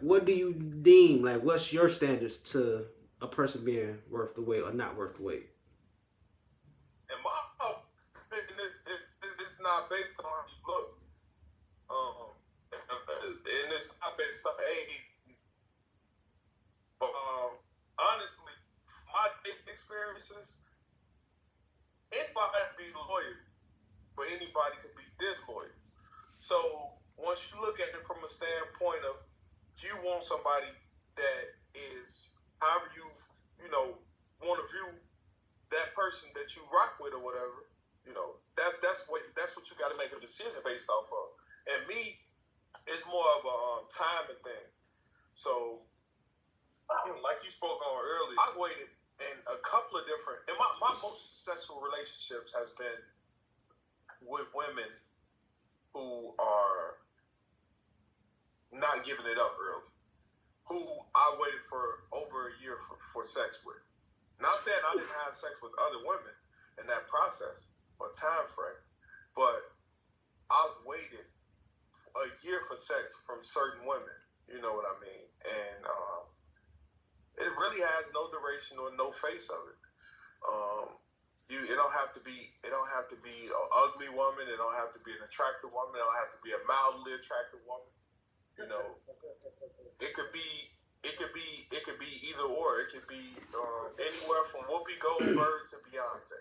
what do you deem, like, what's your standards to a person being worth the wait or not worth the wait? And my opinion is it's not based on how you look. And it's not based on age. But honestly, my dating experiences, anybody can be loyal, but anybody can be disloyal. So once you look at it from a standpoint of you want somebody that is however you want to view that person that you rock with or whatever, that's what you got to make a decision based off of. And me, it's more of a timing thing. So, like you spoke on earlier, I've waited in a couple of different, and my most successful relationships has been with women who are not giving it up early, who I waited for over a year for sex with. Not saying I didn't have sex with other women in that process or time frame, but I've waited a year for sex from certain women. You know what I mean? And it really has no duration or no face of it. It don't have to be an ugly woman. It don't have to be an attractive woman. It don't have to be a mildly attractive woman. It could be either or. It could be anywhere from Whoopi Goldberg to Beyonce.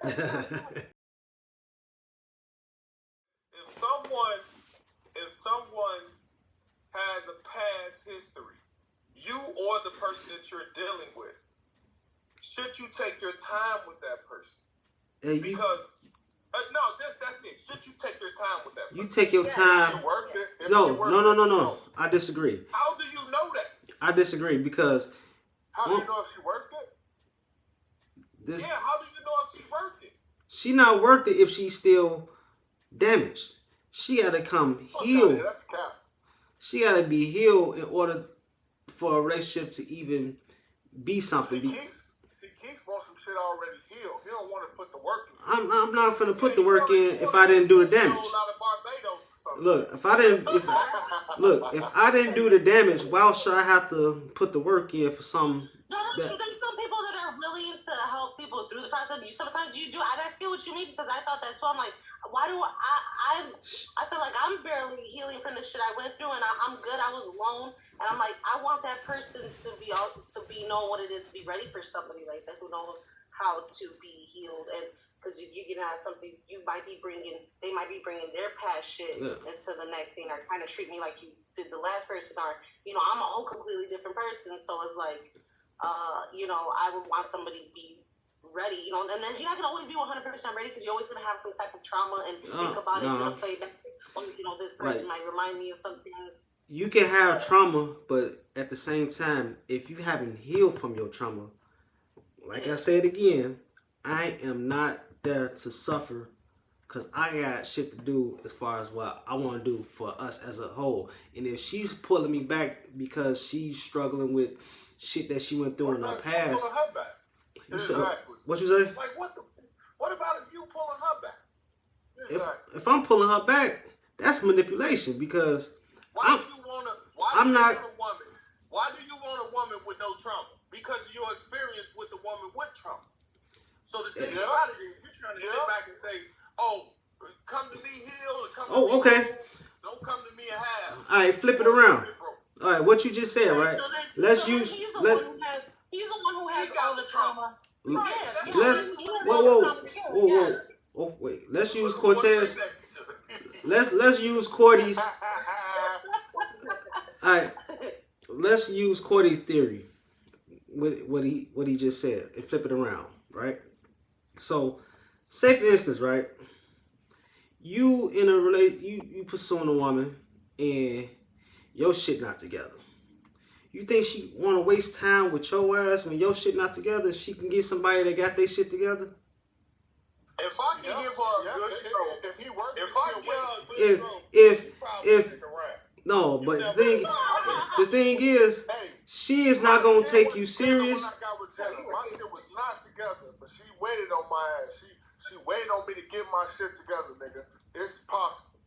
If someone has a past history, you or the person that you're dealing with, should you take your time with that person? Because that's it. Should you take your time with that person? You take your time. No. I disagree. How do you know that? I disagree because. How do you know if she's worth it? How do you know if she's worth it? She not worth it if she's still damaged. She got to come healed. That's cap. She got to be healed in order for a relationship to even be something. Keith wants some shit already healed. He don't want to put the work in. I'm not finna put the work in if I didn't do the damage. Look, if I didn't do the damage, why should I have to put the work in for some? No, there's some people that are willing to help people through the process. Sometimes you do. I feel what you mean because I thought that too. I'm like, why do I feel like I'm barely healing from the shit I went through, and I'm good. I was alone, and I'm like, I want that person to know what it is to be ready for somebody like that who knows how to be healed. And because if you get out of something, they might be bringing their past shit into the next thing, or kind of treat me like you did the last person, or I'm a whole completely different person. So it's like, I would want somebody to be ready, and then you're not gonna always be 100% ready because you're always gonna have some type of trauma and think about it. It's gonna play back. This person might remind me of some things. You can have trauma, but at the same time, if you haven't healed from your trauma, like I said again, I am not there to suffer because I got shit to do as far as what I want to do for us as a whole. And if she's pulling me back because she's struggling with shit that she went through in her past. Exactly. What you say? Like what about if you pulling her back? Exactly. If I'm pulling her back, that's manipulation because why do you want a woman with no trauma? Because of your experience with the woman with trauma. So the thing about it is, you're trying to sit back and say, "Oh, come to me healed, come to me okay. Healed. Don't come to me a half." All right, flip it around. All right, what you just said, right? So he's the one who has all the trauma. Whoa. Wait. Let's use Cortez. Let's use Cordy's. All right. Let's use Cordy's theory with what he just said and flip it around, right? So, say for instance, right? You in a you pursuing a woman and your shit not together. You think she want to waste time with your ass when your shit not together? She can get somebody that got their shit together. If I can give her a good show, if he works, no, but the thing is, she is not gonna take you serious. My shit was not together, but she waited on my ass. She waited on me to get my shit together, nigga. It's possible.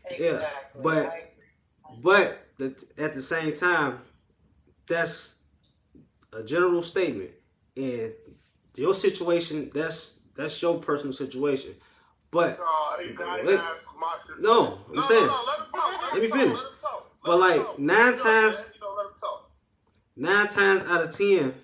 Exactly. Yeah, but at the same time, that's a general statement, and your situation, that's your personal situation. But That's my situation. no, I'm saying, let him talk. let me finish. Let him talk. But like nine times, let him talk. 9 times out of 10,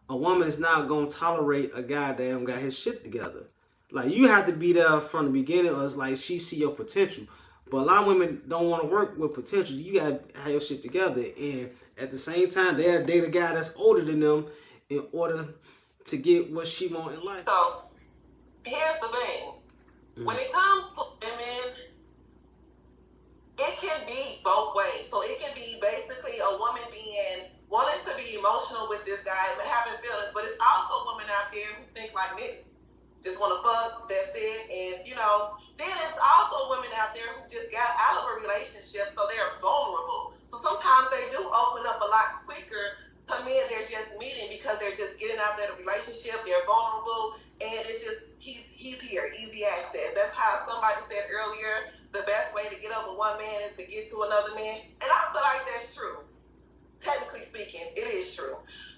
a woman is not gonna tolerate a guy that ain't got his shit together. Like you have to be there from the beginning, or it's like she see your potential. But a lot of women don't want to work with potential. You gotta have your shit together, and at the same time, they'll date a guy that's older than them in order to get what she want in life. So here's the thing: when it comes to women, it can be both ways. So it can be basically a woman wanting to be emotional with this guy and having feelings, but it's also women out there who think like niggas. Just want to fuck, that's it. And, then it's also women out there who just got out of a relationship, so they're vulnerable. So sometimes they do open up a lot quicker to men they're just meeting because they're just getting out of that relationship, they're vulnerable, and it's just, he's here, easy access. That's how somebody said earlier, the best way to get over one man is to get to another man. And I feel like that's true. Technically speaking, it is true.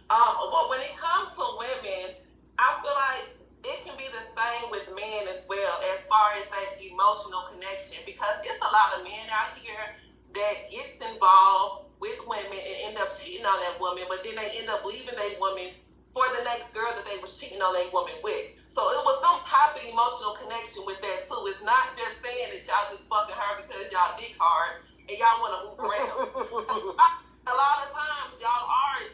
But when it comes to women, I feel like it can be the same with men as well, as far as that emotional connection, because it's a lot of men out here that gets involved with women and end up cheating on that woman, but then they end up leaving that woman for the next girl that they was cheating on that woman with. So it was some type of emotional connection with that too. It's not just saying that y'all just fucking her because y'all dick hard and y'all want to move around. A lot of times y'all are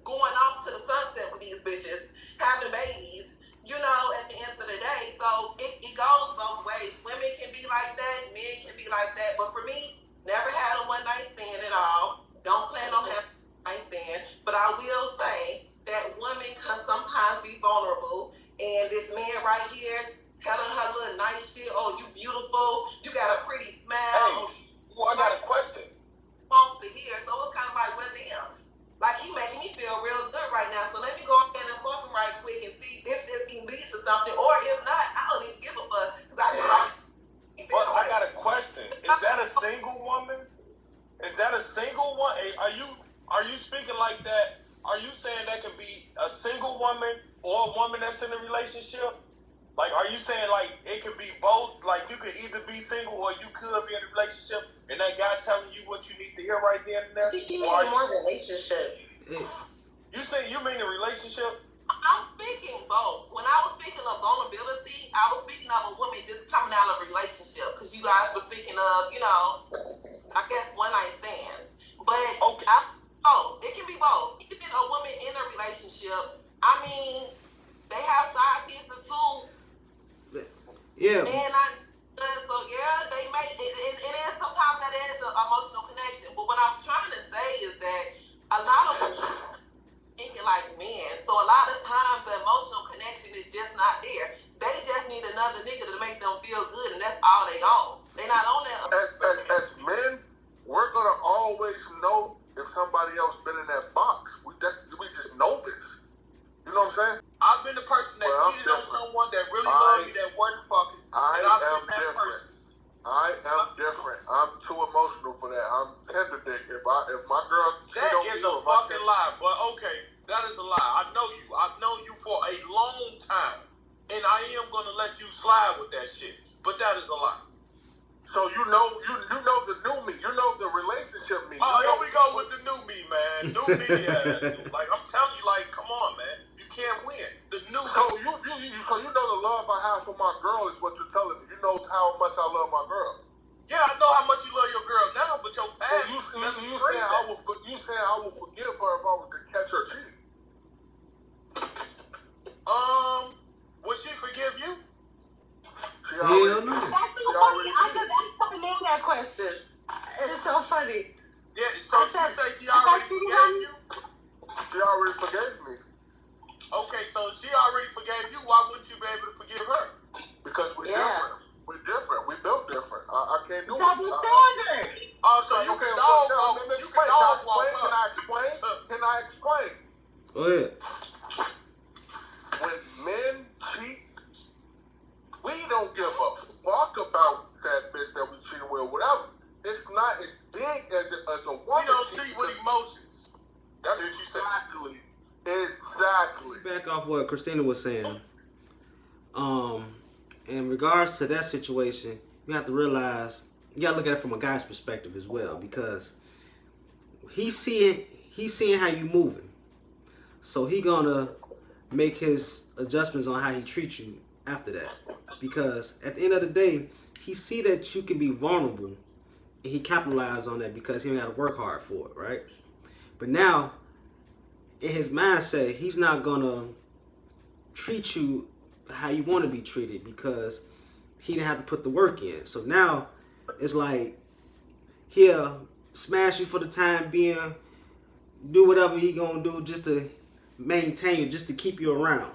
going off to the sunset with these bitches, having babies, at the end of the day. So it goes both ways. Women can be like that, men can be like that. But for me, never had a one night stand at all. Don't plan on having a one night stand. But I will say that women can sometimes be vulnerable. And this man right here telling her little nice shit, oh, you beautiful, you got a pretty smile. Hey, I got a question. Wants to hear. So it's kind of like, well, damn. Like, he making me feel real good right now. So let me go ahead and fuck him right quick and see if this can lead to something. Or if not, I don't even give a fuck. But I got a question. Is that a single woman? Is that a single one? Are you speaking like that? Are you saying that could be a single woman or a woman that's in a relationship? Like, are you saying, like, it could be both? Like, you could either be single or you could be in a relationship and that guy telling you what you need to hear right then and there? I think she means more relationship. You mean a relationship? I'm speaking both. When I was speaking of vulnerability, I was speaking of a woman just coming out of a relationship. Because you guys were speaking of, I guess one night stands. But okay. It can be both. Even a woman in a relationship, I mean, they have side pieces too. Yeah. So they may, and then sometimes that is an emotional connection. But what I'm trying to say is that a lot of people thinking like men. So a lot of times the emotional connection is just not there. They just need another nigga to make them feel good, and that's all they own. They're not on that. As men, we're gonna always know if somebody else been in that box. We just know this. You know what I'm saying? I've been the person that cheated on someone that really loved me, that wasn't fucking. I am different. I am different. I'm too emotional for that. I'm tender dick. If my girl cheat on me, that is a fucking lie. But okay, that is a lie. I know you. I've known you for a long time, and I am gonna let you slide with that shit. But that is a lie. So you know the new me. You know the relationship me. Oh, here we go with the new me, man. New me, yeah. Like I'm telling you, like, come on, man. You can't win. The new. So you know the love I have for my girl is what you're telling me. You know how much I love my girl. Yeah, I know how much you love your girl now, but your past. So you saying I will forgive her if I was to catch her cheating? Would she forgive you? Hell no. That's so funny. I just asked the man that question. It's so funny. Yeah, so you say she already forgave you? She already forgave me. Okay, so she already forgave you. Why wouldn't you be able to forgive her? Because we're different. We're different. We built different. I can't do it. Double standard. So you can dog walk. You can dog walk. Can I explain? Can I explain? Go ahead. When men cheat, we don't give a fuck about that bitch that we cheating with or whatever. It's not as big as a woman. We don't cheat with emotions. piggyback off what Christina was saying, in regards to that situation, you have to realize you gotta look at it from a guy's perspective as well, because he's seeing how you moving, so he gonna make his adjustments on how he treats you after that. Because at the end of the day, he see that you can be vulnerable, and he capitalized on that because he got to work hard for it, right? But now, in his mindset, he's not gonna treat you how you want to be treated because he didn't have to put the work in. So now, it's like he'll smash you for the time being, do whatever he gonna do just to maintain you, just to keep you around.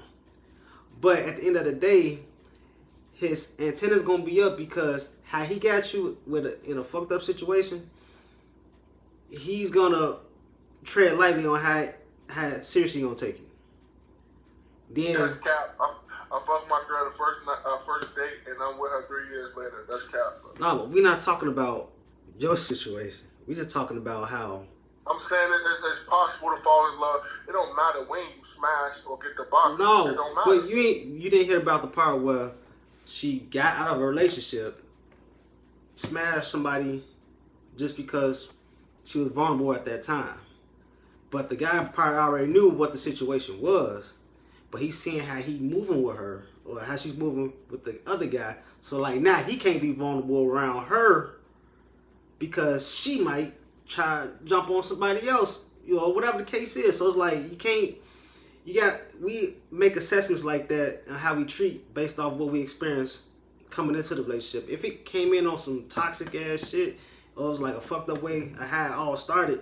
But at the end of the day, his antenna's gonna be up because how he got you in a fucked up situation, he's gonna tread lightly on how seriously he gonna take you. Then That's cap. I fucked my girl the first date, and I'm with her 3 years later. That's cap. no, but we're not talking about your situation. We're just talking about how. I'm saying it's possible to fall in love. It don't matter when you smash or get the box. No, it don't matter. but you didn't hear about the part where she got out of a relationship, smashed somebody just because she was vulnerable at that time. But the guy probably already knew what the situation was, but he's seeing how he moving with her or how she's moving with the other guy. So like now he can't be vulnerable around her because she might try to jump on somebody else, whatever the case is. So it's like we make assessments like that and how we treat based off what we experience coming into the relationship. If it came in on some toxic ass shit or it was like a fucked up way of how it all started,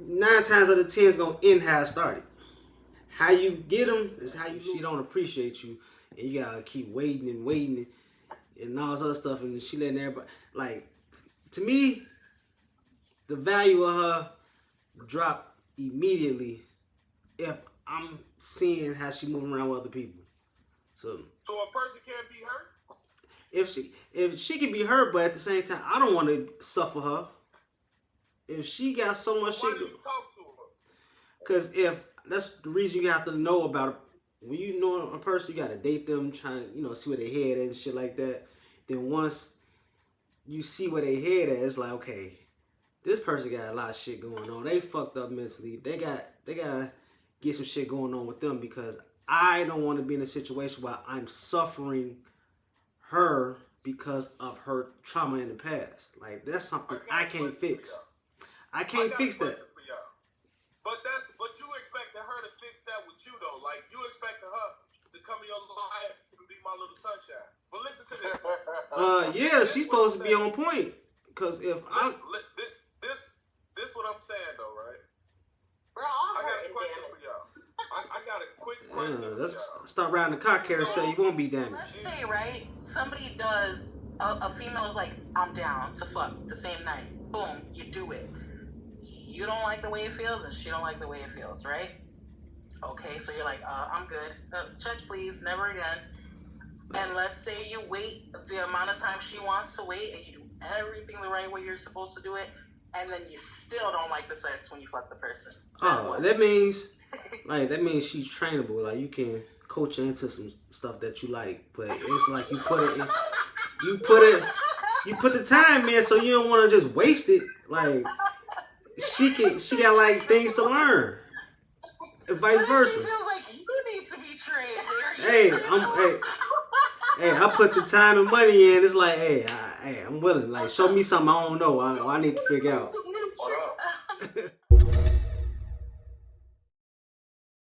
9 times out of 10 is gonna end how it started. How you get them is how she don't appreciate you, and you gotta keep waiting and all this other stuff, and she letting everybody like. To me, the value of her drop immediately if I'm seeing how she moving around with other people. So a person can't be hurt? If she can be hurt, but at the same time, I don't want to suffer her. If she got so much Why shit, do you talk to her? because if that's the reason you have to know about it. When you know a person, you gotta date them, trying to see where they head at and shit like that. Then once you see where they head at, it's like, okay, this person got a lot of shit going on. They fucked up mentally. They gotta get some shit going on with them, because I don't want to be in a situation where I'm suffering her because of her trauma in the past. Like, that's something I can't fix. I can't fix that. But you expected her to fix that with you though. Like, you expected her to come in your life and be my little sunshine. But listen to this. Yeah, she's supposed to be on point. Cause if this what I'm saying though, right? We're all I got a hurting, question damn for it. y'all. I got a quick question for let's y'all. start riding the cock carousel, you won't be damaged. Let's say, right, somebody does, a female is like, I'm down to fuck the same night. Boom, you do it. You don't like the way it feels, and she don't like the way it feels, right? Okay, so you're like, I'm good. Check, please, never again. And let's say you wait the amount of time she wants to wait, and you do everything the right way you're supposed to do it, and then you still don't like the sex when you fuck the person. Oh, that means she's trainable. Like, you can coach her into some stuff that you like, but it's like you put the time in, so you don't want to just waste it. Like, she got like things to learn, and vice versa. She feels like you need to be trained. Hey, I put the time and money in. It's like, hey, I'm willing. Like, show me something I don't know. I need to figure out.